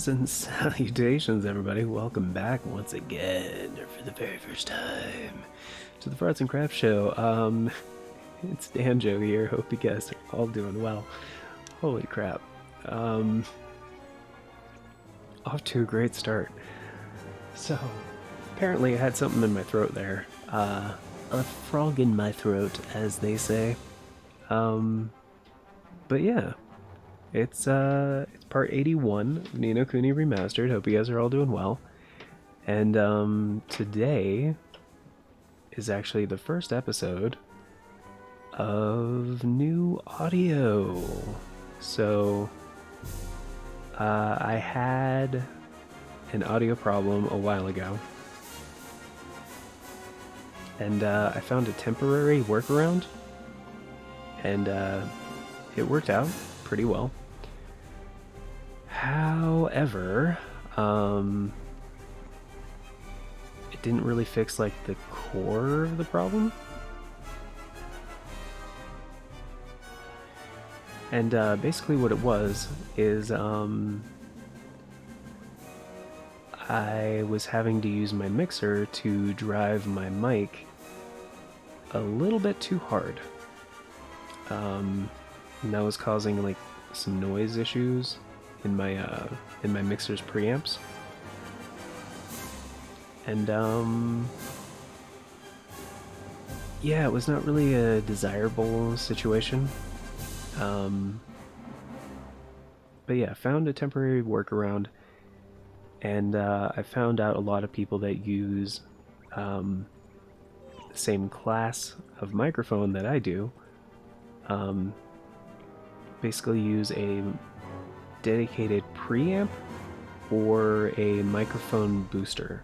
Greetings and salutations, everybody. Welcome back once again, or for the very first time, to the Farts and Crafts Show. It's Danjo here. Hope you guys are all doing well. Holy crap. Off to a great start. So, apparently I had something in my throat there. A frog in my throat, as they say. But yeah, it's part 81 of Ni no Kuni Remastered. Hope you guys are all doing well. And today is actually the first episode of new audio. So I had an audio problem a while ago, and I found a temporary workaround, and it worked out pretty well. However, it didn't really fix like the core of the problem. And basically what it was is I was having to use my mixer to drive my mic a little bit too hard. And that was causing like some noise issues in my mixer's preamps. And yeah, it was not really a desirable situation. But yeah, found a temporary workaround, and I found out a lot of people that use the same class of microphone that I do basically use a dedicated preamp or a microphone booster.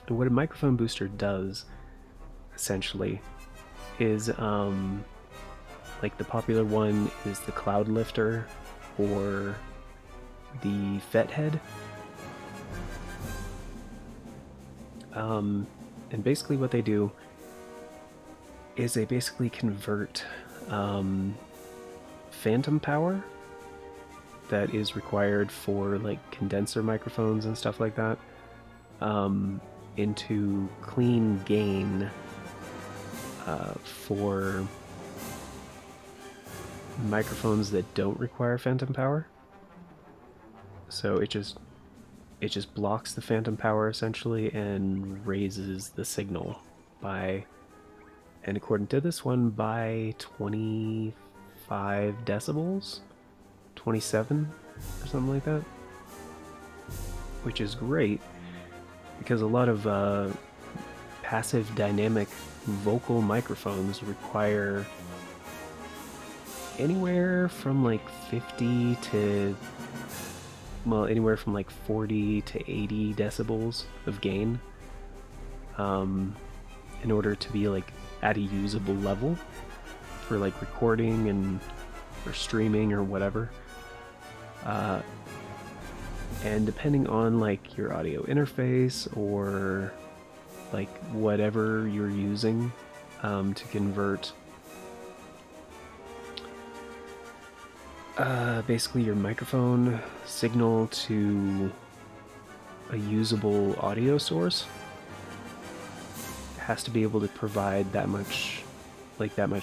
And what a microphone booster does, essentially, is like the popular one is the Cloud Lifter or the Fet Head. And basically what they do is they basically convert phantom power that is required for like condenser microphones and stuff like that into clean gain for microphones that don't require phantom power. So it just blocks the phantom power essentially and raises the signal by, and according to this one, by 25 decibels, 27 or something like that, which is great because a lot of passive dynamic vocal microphones require anywhere from like 50 to, well, anywhere from like 40 to 80 decibels of gain in order to be like at a usable level for like recording and or streaming or whatever. And depending on like your audio interface or like whatever you're using to convert basically your microphone signal to a usable audio source, it has to be able to provide that much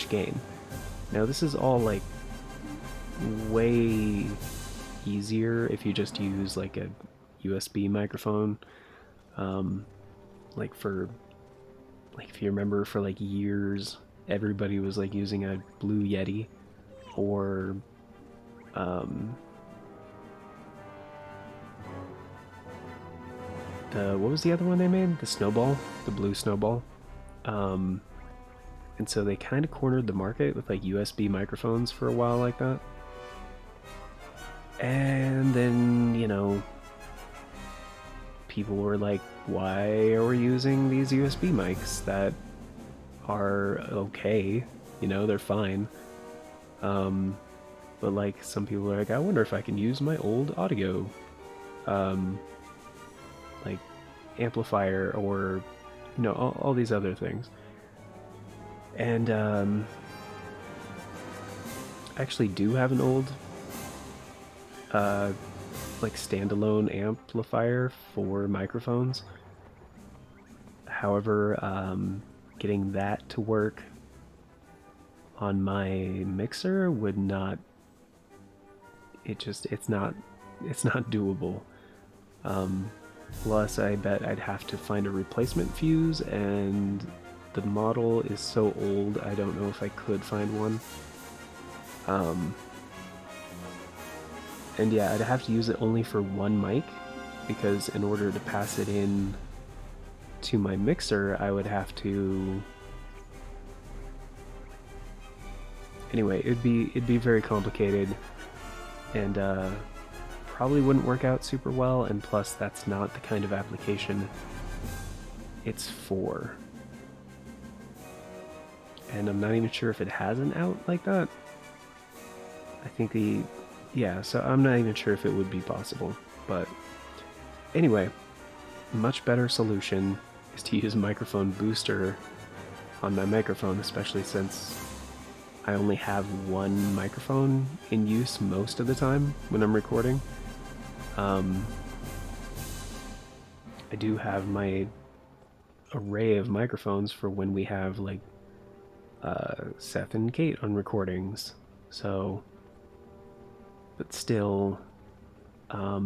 gain. Now this is all like way easier if you just use like a USB microphone. Like if you remember, for like years everybody was like using a Blue Yeti or what was the other one they made? The Snowball, the Blue Snowball. And so they kind of cornered the market with like USB microphones for a while like that. And then, you know, people were like, why are we using these USB mics that are okay? You know, they're fine. But like some people are like, I wonder if I can use my old audio like amplifier or, you know, all these other things. And I actually do have an old like standalone amplifier for microphones. However, getting that to work on my mixer would not. It's not doable. Plus, I bet I'd have to find a replacement fuse, and the model is so old, I don't know if I could find one. And yeah, I'd have to use it only for one mic, because in order to pass it in to my mixer, I would have to... Anyway, it'd be very complicated, and probably wouldn't work out super well, and plus that's not the kind of application it's for. And I'm not even sure if it has an out like that. I think yeah, so I'm not even sure if it would be possible. But anyway, much better solution is to use a microphone booster on my microphone, especially since I only have one microphone in use most of the time when I'm recording. I do have my array of microphones for when we have like Seth and Kate on recordings. So, but still, I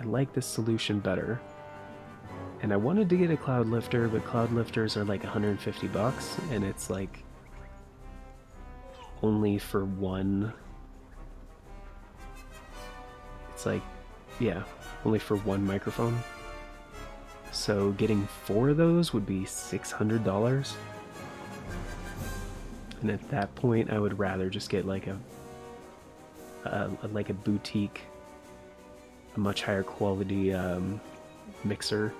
like this solution better. And I wanted to get a cloud lifter, but cloud lifters are like $150, and it's like only for one. It's like, yeah, only for one microphone. So getting 4 of those would be $600. And at that point, I would rather just get like a boutique, a much higher quality mixer,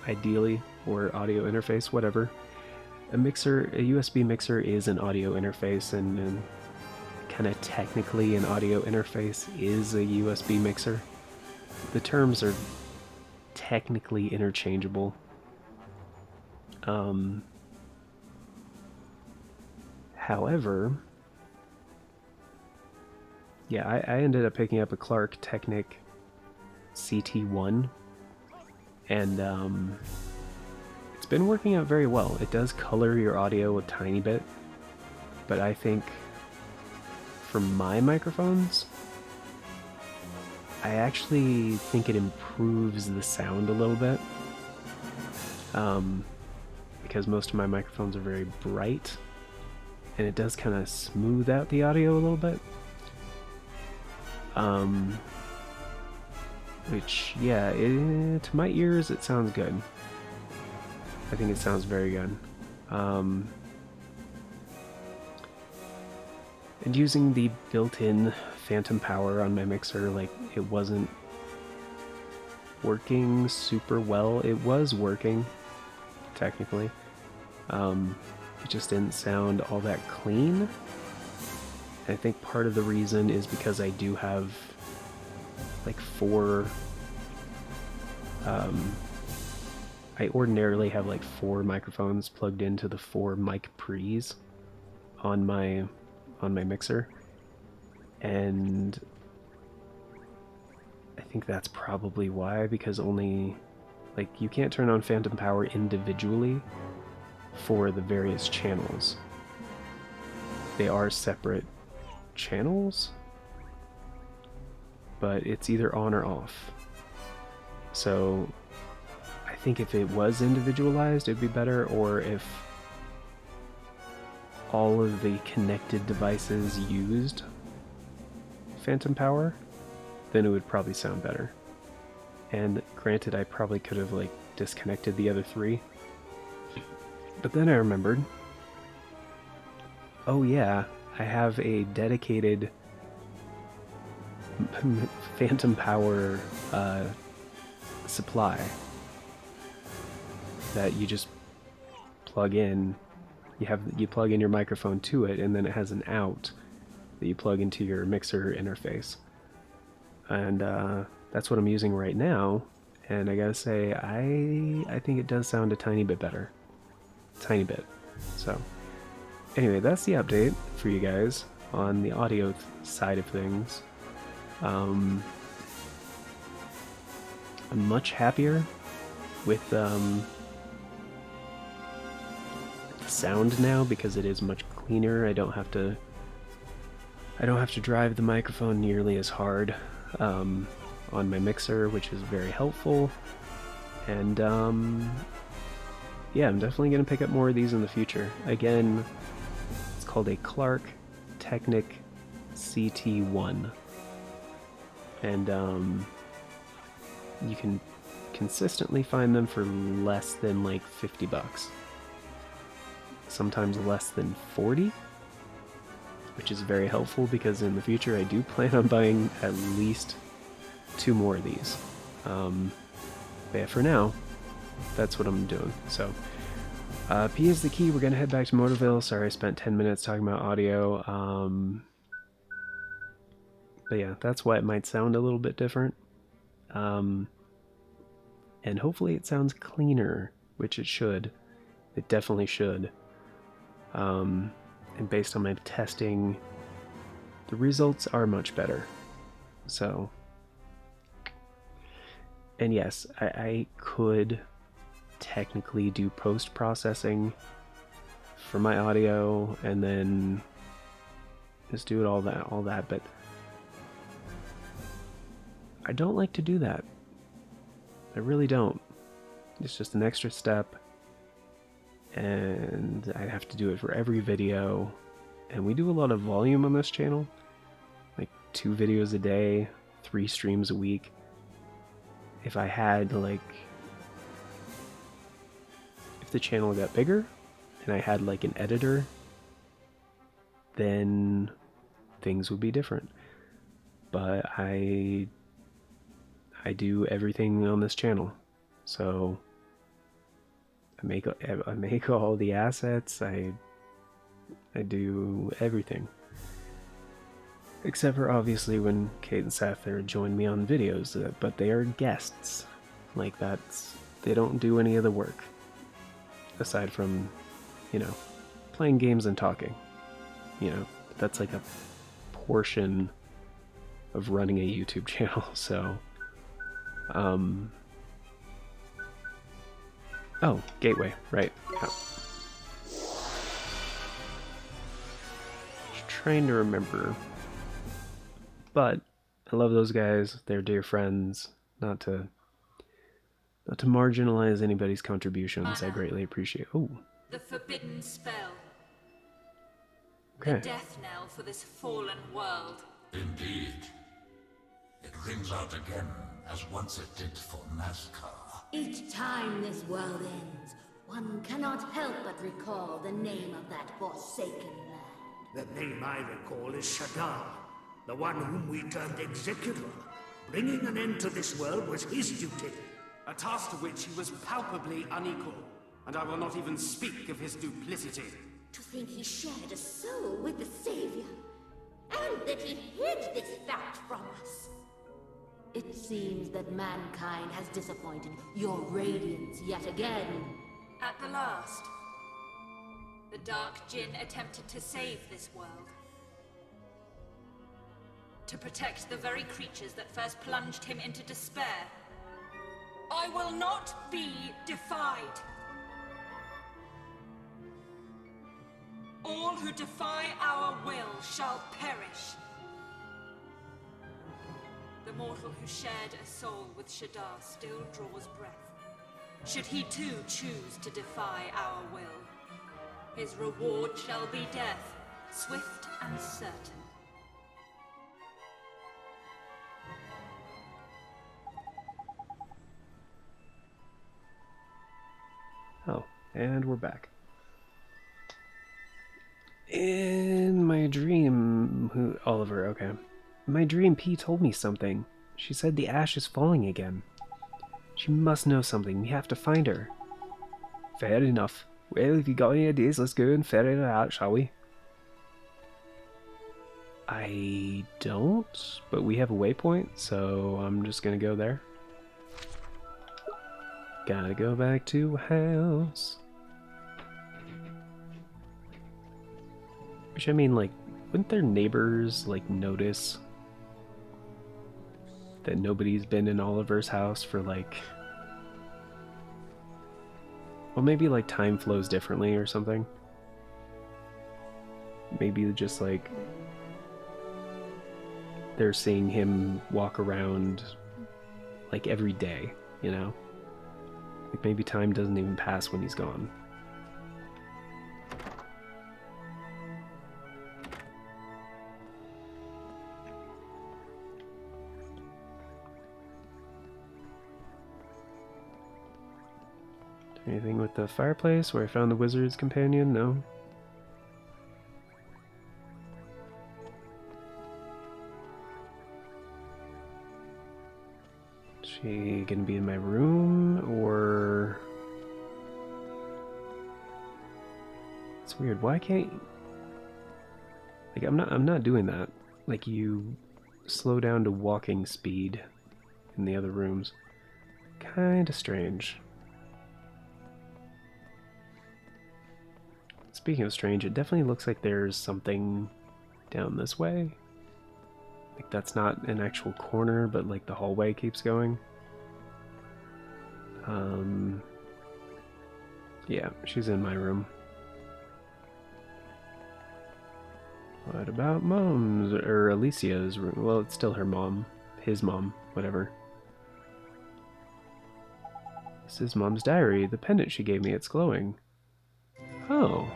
ideally, or audio interface, whatever. A USB mixer is an audio interface, and kind of technically an audio interface is a USB mixer. The terms are technically interchangeable. However, yeah, I ended up picking up a Clark Technic CT1, and it's been working out very well. It does color your audio a tiny bit, but I think for my microphones, I actually think it improves the sound a little bit, because most of my microphones are very bright, and it does kind of smooth out the audio a little bit. Which, yeah, to my ears, it sounds good. I think it sounds very good. And using the built-in phantom power on my mixer, like, it wasn't working super well. It was working, technically. It just didn't sound all that clean. I think part of the reason is because I do have like 4 I ordinarily have like 4 microphones plugged into the 4 mic pre's on my mixer, and I think that's probably why, because only, like, you can't turn on phantom power individually for the various channels. They are separate channels, but it's either on or off. So I think if it was individualized, it'd be better, or if all of the connected devices used phantom power, then it would probably sound better. And granted, I probably could have like disconnected the other 3, but then I remembered, oh yeah, I have a dedicated phantom power supply that you just plug in. You plug in your microphone to it, and then it has an out that you plug into your mixer interface. And that's what I'm using right now, and I gotta say, I think it does sound a tiny bit better. Tiny bit. So anyway, that's the update for you guys on the audio side of things. I'm much happier with the sound now because it is much cleaner. I don't have to drive the microphone nearly as hard on my mixer, which is very helpful. And yeah, I'm definitely going to pick up more of these in the future. Again, it's called a Clark Technic CT1. And you can consistently find them for less than like $50. Sometimes less than 40, which is very helpful because in the future I do plan on buying at least 2 more of these. But yeah, for now, that's what I'm doing. So, P is the key. We're gonna head back to Motorville. Sorry I spent 10 minutes talking about audio. But yeah, that's why it might sound a little bit different. And hopefully it sounds cleaner, which it should. It definitely should. And based on my testing, the results are much better. So, and yes, I could technically do post-processing for my audio and then just do it all that, but I don't like to do that. I really don't. It's just an extra step, and I have to do it for every video, and we do a lot of volume on this channel, like 2 videos a day, 3 streams a week. If I had like, if the channel got bigger and I had like an editor, then things would be different. But I do everything on this channel, so I make all the assets. I do everything, except for obviously when Kate and Seth join me on videos, but they are guests. Like they don't do any of the work aside from, you know, playing games and talking. You know, that's like a portion of running a YouTube channel. So, oh, Gateway, right. Yeah. Just trying to remember. But I love those guys. They're dear friends. Not to marginalize anybody's contributions. I greatly appreciate. Oh. The forbidden spell. Okay. The death knell for this fallen world. Indeed. It rings out again, as once it did for Nazca. Each time this world ends, one cannot help but recall the name of that forsaken land. The name I recall is Shadar, the one whom we turned executor. Bringing an end to this world was his duty. A task to which he was palpably unequal, and I will not even speak of his duplicity. To think he shared a soul with the Savior, and that he hid this fact from us. It seems that mankind has disappointed your radiance yet again. At the last, the Dark Jinn attempted to save this world. To protect the very creatures that first plunged him into despair. I will not be defied. All who defy our will shall perish. The mortal who shared a soul with Shadar still draws breath. Should he too choose to defy our will, his reward shall be death, swift and certain. Oh, and we're back. In my dream, Oliver, okay. In my dream, P told me something. She said the ash is falling again. She must know something. We have to find her. Fair enough. Well, if you got any ideas, let's go and ferret it out, shall we? I don't, but we have a waypoint, so I'm just gonna go there. Gotta go back to house. Which, I mean, like, wouldn't their neighbors, like, notice that nobody's been in Oliver's house for like... Well, maybe like time flows differently or something. Maybe just like they're seeing him walk around like every day, you know? Like maybe time doesn't even pass when he's gone. Anything with the fireplace where I found the wizard's companion? No. Is she gonna be in my room or... It's weird. Why can't... Like I'm not doing that. Like you slow down to walking speed in the other rooms. Kinda strange. Speaking of strange, it definitely looks like there's something down this way. Like that's not an actual corner, but like the hallway keeps going. Yeah, she's in my room. What about Mom's, or Alicia's room? Well, it's still her mom. His mom, whatever. This is Mom's diary. The pendant she gave me, it's glowing. Oh.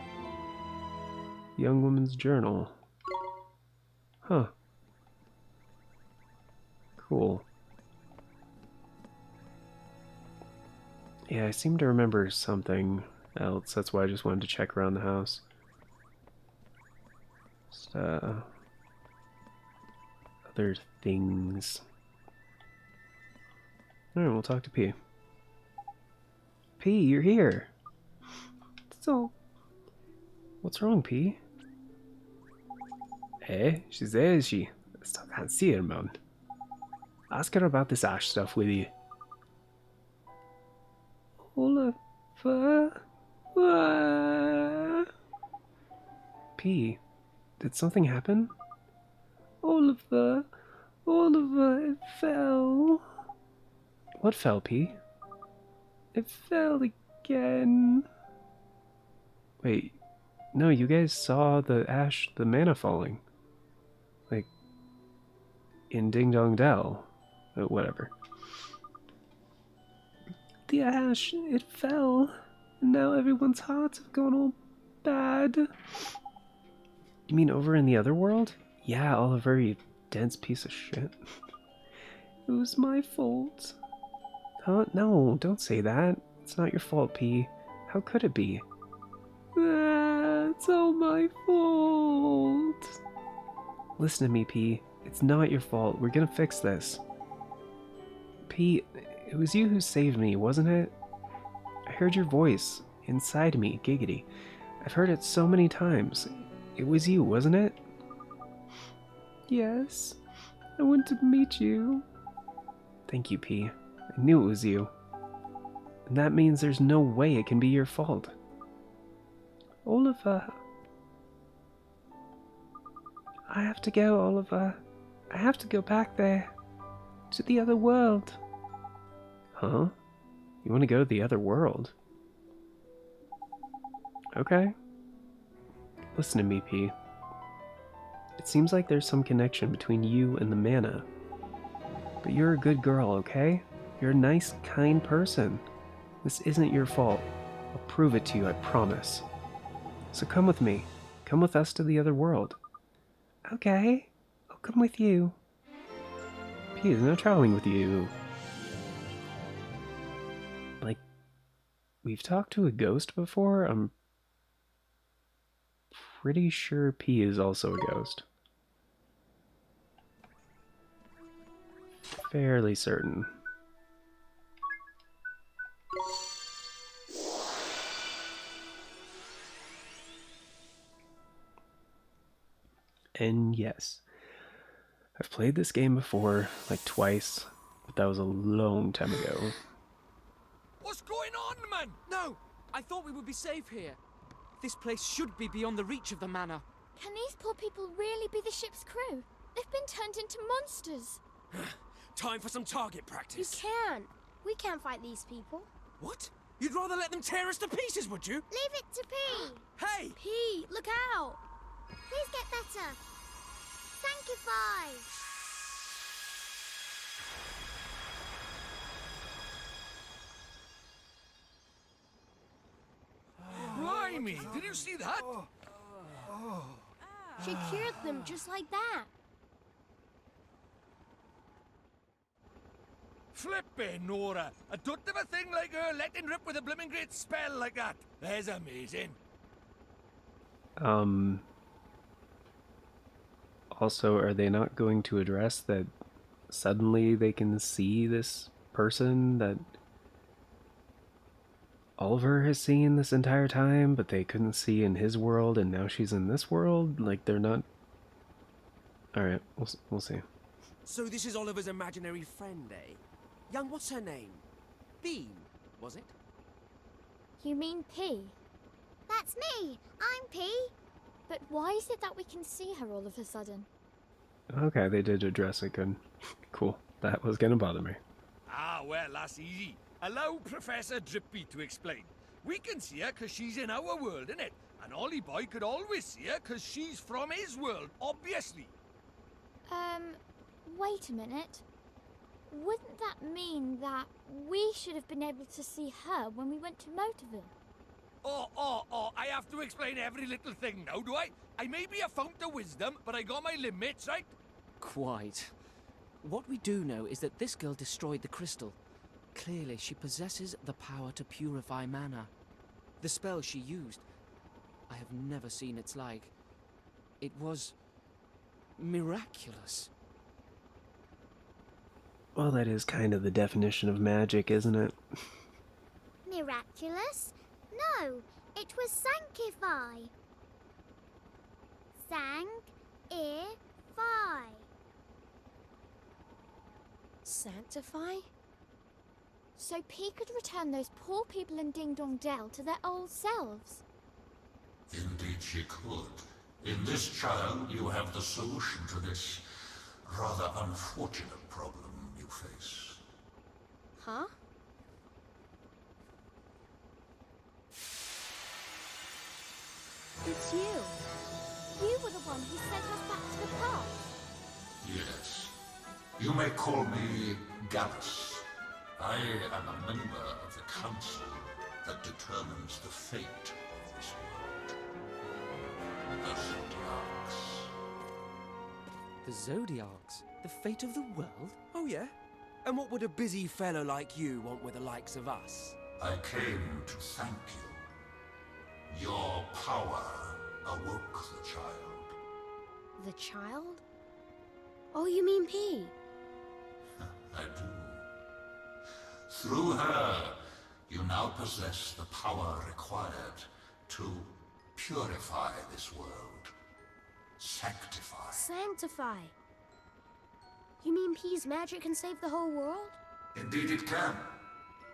Young woman's journal. Huh. Cool. Yeah, I seem to remember something else. That's why I just wanted to check around the house. Just, other things. Alright, we'll talk to P. P, you're here. So, what's wrong, P? Eh? She's there, is she? I still can't see her, man. Ask her about this ash stuff with you. Oliver? P, did something happen? Oliver, it fell. What fell, P? It fell again. Wait, no, you guys saw the mana falling. Like, in Ding Dong Dell. Whatever. The ash, it fell. And now everyone's hearts have gone all bad. You mean over in the other world? Yeah, Oliver, you dense piece of shit. It was my fault. Huh? No, don't say that. It's not your fault, P. How could it be? It's all my fault. Listen to me, P. It's not your fault. We're gonna fix this. P, it was you who saved me, wasn't it? I heard your voice inside me, giggity. I've heard it so many times. It was you, wasn't it? Yes. I want to meet you. Thank you, P. I knew it was you. And that means there's no way it can be your fault. Oliver. I have to go, Oliver. I have to go back there. To the other world. Huh? You want to go to the other world? Okay. Listen to me, P. It seems like there's some connection between you and the mana. But you're a good girl, okay? You're a nice, kind person. This isn't your fault. I'll prove it to you, I promise. So come with me. Come with us to the other world. Okay. I'll come with you. P, there's no traveling with you. Like, we've talked to a ghost before? I'm pretty sure P is also a ghost. Fairly certain. And yes, I've played this game before, like twice, but that was a long time ago. What's going on, man? No! I thought we would be safe here. This place should be beyond the reach of the manor. Can these poor people really be the ship's crew? They've been turned into monsters. Time for some target You practice. can't. We can't fight these people. What? You'd rather let them tear us to pieces, would you? Leave it to P. Hey! P, look out! Please get better. Sanctify. Blimey! Did you see that? She cured them just like that. Flippin' Nora! I don't have a thing like her letting rip with a blimmin' great spell like that. That's amazing. Also, are they not going to address that suddenly they can see this person that Oliver has seen this entire time, but they couldn't see in his world, and now she's in this world? Like, they're not... Alright, we'll see. So this is Oliver's imaginary friend, eh? Young, what's her name? Bean, was it? You mean P? That's me. I'm P. But why is it that we can see her all of a sudden? Okay, they did address it good. Cool. That was gonna bother me. Ah, well, that's easy. Allow Professor Drippy to explain. We can see her because she's in our world, innit? And Ollie Boy could always see her because she's from his world, obviously. Wait a minute. Wouldn't that mean that we should have been able to see her when we went to Motorville? Oh, I have to explain every little thing now, do I? I may be a fount of wisdom, but I got my limits, right? Quite. What we do know is that this girl destroyed the crystal. Clearly, she possesses the power to purify mana. The spell she used, I have never seen its like. It was miraculous. Well, that is kind of the definition of magic, isn't it? Miraculous? No, it was sanctify. Sang-i-fi. Sanctify? So P could return those poor people in Ding Dong Dell to their old selves? Indeed she could. In this child, you have the solution to this rather unfortunate problem you face. Huh? It's you. You were the one who sent us back to the past. Yes. You may call me Gallus. I am a member of the council that determines the fate of this world. The Zodiacs. The Zodiacs? The fate of the world? Oh, yeah? And what would a busy fellow like you want with the likes of us? I came to thank you. Your power awoke the child. The child? Oh, you mean P? I do. Through her, you now possess the power required to purify this world. Sanctify. Sanctify. You mean P's magic can save the whole world? Indeed it can.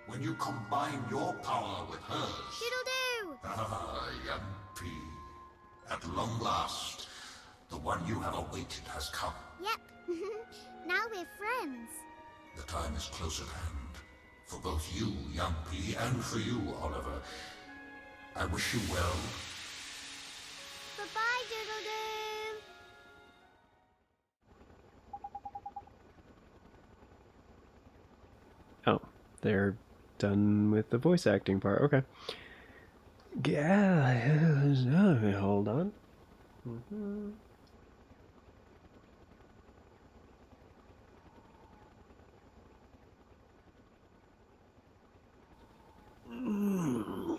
When you combine your power with hers. Doodle-doo! Ah, young P. At long last, the one you have awaited has come. Yep. Now we're friends. The time is close at hand. For both you, young P, and for you, Oliver. I wish you well. Bye-bye, Doodle-doo! Oh, they're done with the voice acting part. Okay. Yeah, hold on.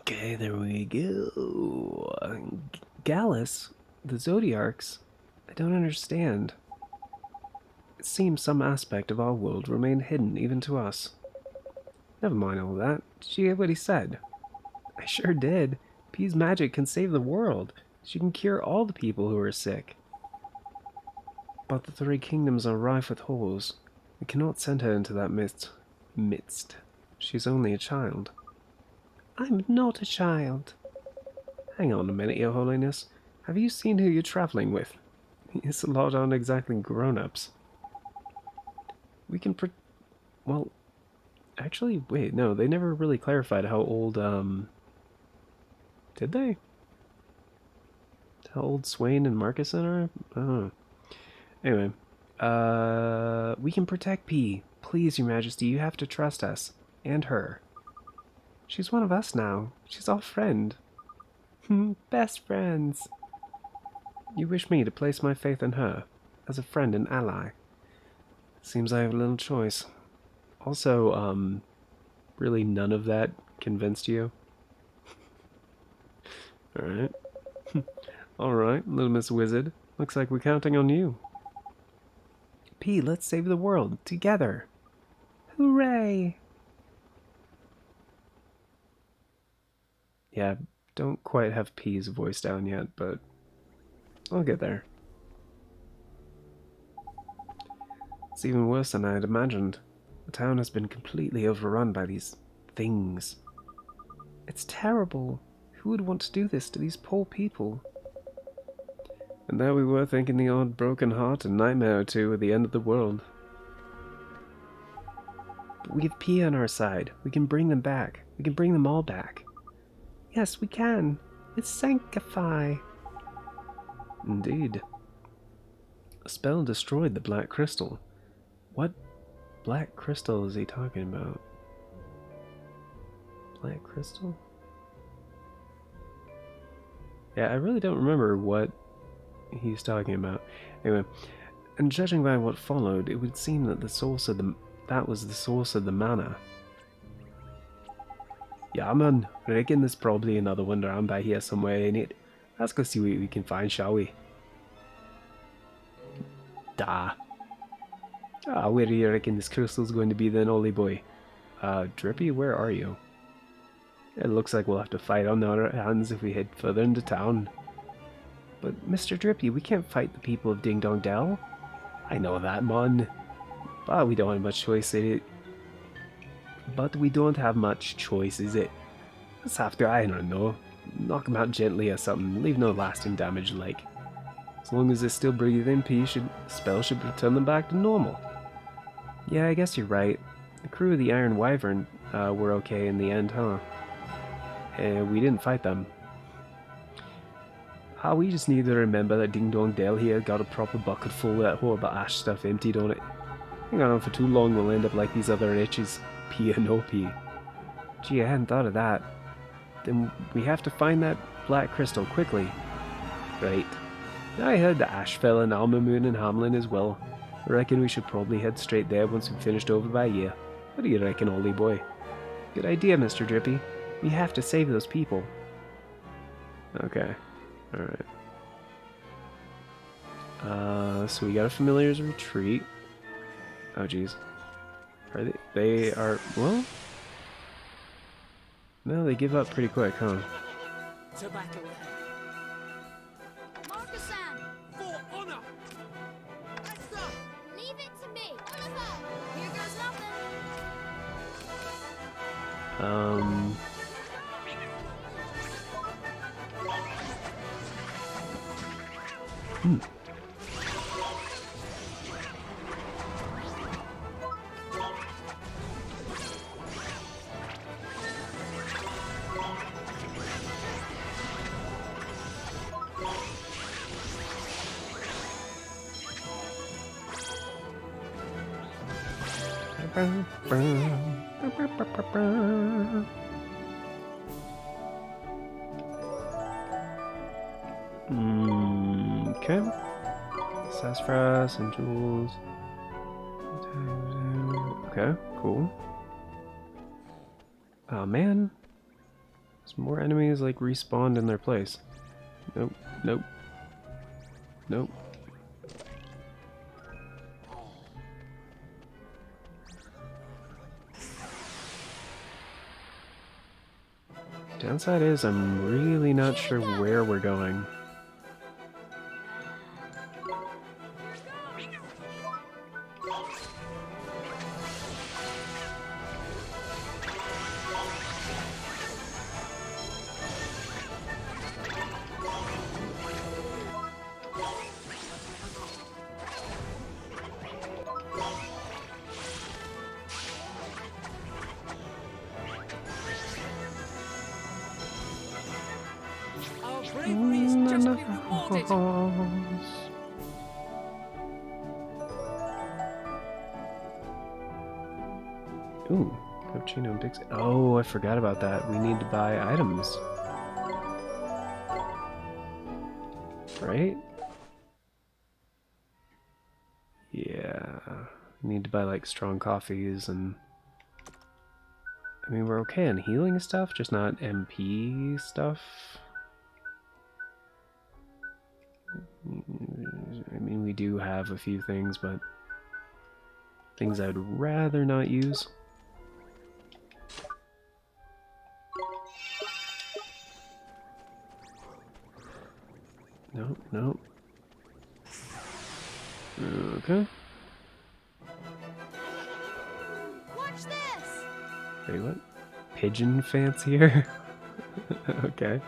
Okay, there we go. Gallus, the Zodiacs, I don't understand. It seems some aspect of our world remained hidden even to us. Never mind all that. Did you hear what he said? I sure did. P's magic can save the world. She can cure all the people who are sick. But the three kingdoms are rife with holes. We cannot send her into that midst. She's only a child. I'm not a child. Hang on a minute, Your Holiness. Have you seen who you're traveling with? This lot aren't exactly grown-ups. We can well, actually, wait, no, they never really clarified how old, did they? How old Swain and Marcuson are? Oh. Anyway, we can protect P. Please, Your Majesty, you have to trust us. And her. She's one of us now. She's our friend. Best friends. You wish me to place my faith in her, as a friend and ally. Seems I have little choice. Also, really none of that convinced you? Alright. Alright, little Miss Wizard. Looks like we're counting on you. P, let's save the world, together. Hooray! Yeah, don't quite have P's voice down yet, but I'll get there. It's even worse than I had imagined. The town has been completely overrun by these things. It's terrible. Who would want to do this to these poor people? And there we were thinking the odd broken heart and nightmare or two at the end of the world. But we have P on our side. We can bring them back. We can bring them all back. Yes, we can. With Sanctify. Indeed. A spell destroyed the Black Crystal. What Black Crystal is he talking about? Black Crystal? Yeah, I really don't remember what he's talking about. Anyway, and judging by what followed, it would seem that that was the source of the mana. Yeah, man, reckon there's probably another one around by here somewhere in it. Let's go see what we can find, shall we? Da. Ah, where do you reckon this crystal's going to be then, Ollie boy? Drippy, where are you? It looks like we'll have to fight on our hands if we head further into town. But, Mr. Drippy, we can't fight the people of Ding Dong Dell. I know that, man. But we don't have much choice in it. But we don't have much choice, is it? Let's have to, I don't know, knock him out gently or something, leave no lasting damage, like. As long as they're still breathing, spell should return them back to normal. Yeah, I guess you're right. The crew of the Iron Wyvern were okay in the end, huh? And we didn't fight them. We just need to remember that Ding Dong Dell here got a proper bucket full of that horrible ash stuff emptied on it. Hang on for too long, we'll end up like these other itches. P and OP. Gee, I hadn't thought of that. Then we have to find that Black Crystal quickly. Right. I heard the Ash fell in Almamoon and Hamlin as well. I reckon we should probably head straight there once we've finished over by here. What do you reckon, Ollie boy? Good idea, Mr. Drippy. We have to save those people. Okay. Alright. So we got a Familiar's Retreat. Oh, jeez. Are they are, well? No, they give up pretty quick, huh? To battle. Marcus-san! For honor! Esther! Leave it to me! Oliver! Here goes nothing! Okay. Sassafras and jewels. Okay, cool. Oh man. Some more enemies like respawned in their place. Nope, nope. Nope. Downside is I'm really not sure where we're going. bravery is justly rewarded. Ooh, cappuccino and Pixie. Oh, I forgot about that. We need to buy items. Right? Yeah. We need to buy like strong coffees and... I mean, we're okay on healing stuff, just not MP stuff. I mean, we do have a few things, but things I'd rather not use. Nope, nope. Okay. Watch this! Wait, what? Pigeon fancier? Okay.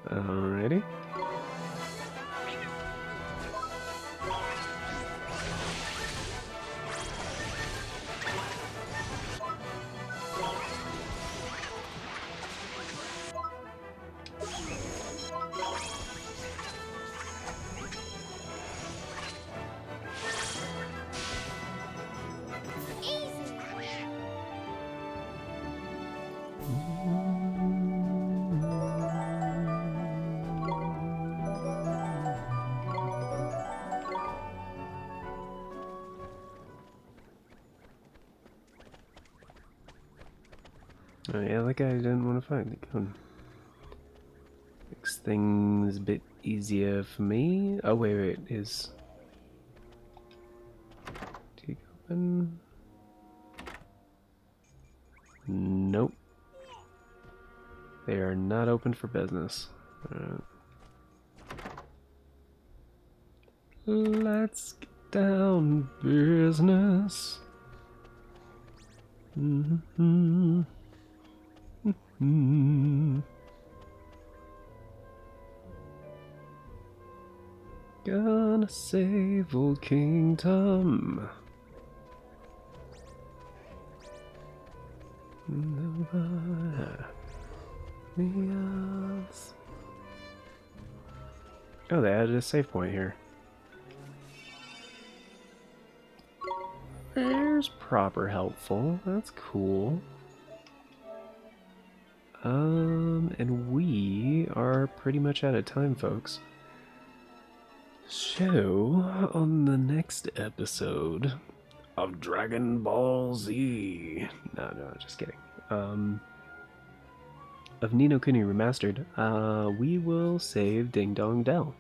Alrighty. Oh yeah, that guy didn't want to fight. Makes things a bit easier for me. Oh wait, is... Do you open? Nope. They are not open for business. Let's get down to business. Gonna save old King Tom. Nobody else. Oh, they added a save point here. There's proper helpful. That's cool. And we are pretty much out of time, folks. So, on the next episode of Dragon Ball Z... No, just kidding. Of Ni no Kuni Remastered, we will save Ding Dong Dell.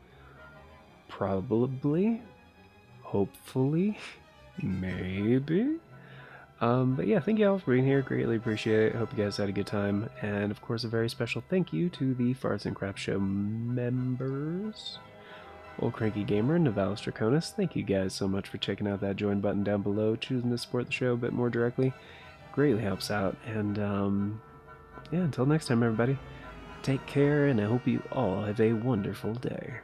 Probably. Hopefully. Maybe. But yeah, thank you all for being here. Greatly appreciate it. Hope you guys had a good time. And of course, a very special thank you to the Farts and Crap Show members. Old Cranky Gamer and Navalis Draconis, thank you guys so much for checking out that join button down below, choosing to support the show a bit more directly. Greatly helps out. And yeah, until next time, everybody, take care, and I hope you all have a wonderful day.